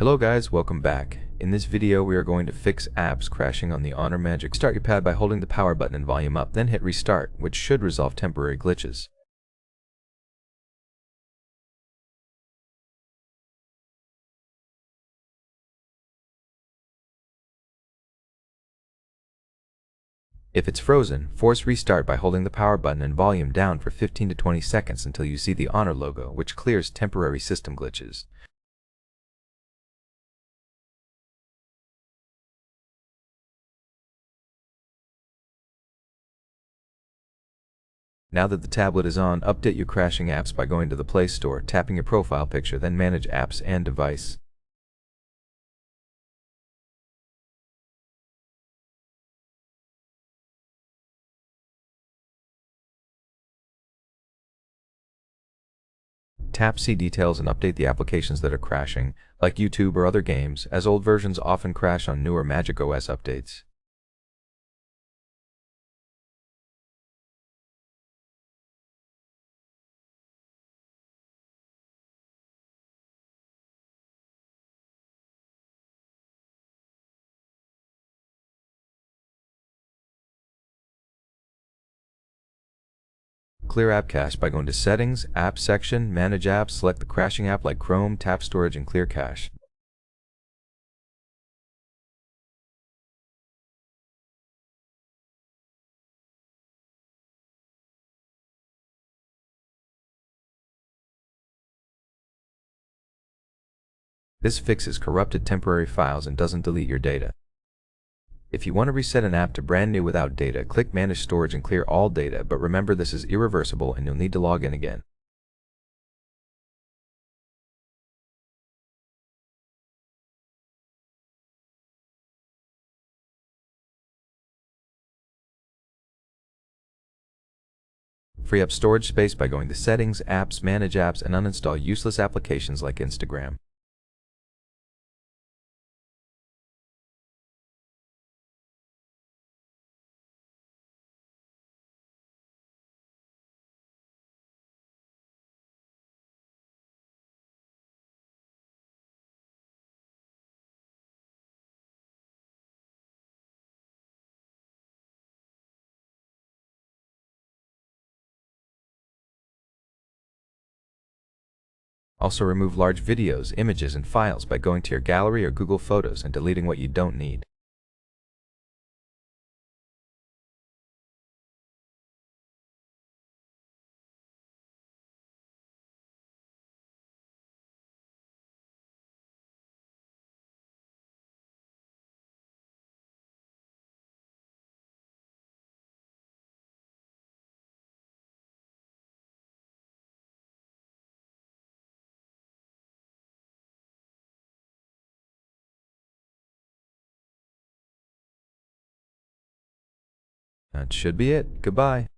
Hello guys, welcome back. In this video we are going to fix apps crashing on the HONOR Magic. Start your pad by holding the power button and volume up, then hit restart, which should resolve temporary glitches. If it's frozen, force restart by holding the power button and volume down for 15 to 20 seconds until you see the HONOR logo, which clears temporary system glitches. Now that the tablet is on, update your crashing apps by going to the Play Store, tapping your profile picture, then manage apps and device. Tap See Details and update the applications that are crashing, like YouTube or other games, as old versions often crash on newer Magic OS updates. Clear app cache by going to Settings, Apps section, Manage Apps, select the crashing app like Chrome, tap Storage and clear cache. This fixes corrupted temporary files and doesn't delete your data. If you want to reset an app to brand new without data, click Manage Storage and clear all data, but remember this is irreversible and you'll need to log in again. Free up storage space by going to Settings, Apps, Manage Apps, and uninstall useless applications like Instagram. Also remove large videos, images, and files by going to your gallery or Google Photos and deleting what you don't need. That should be it. Goodbye.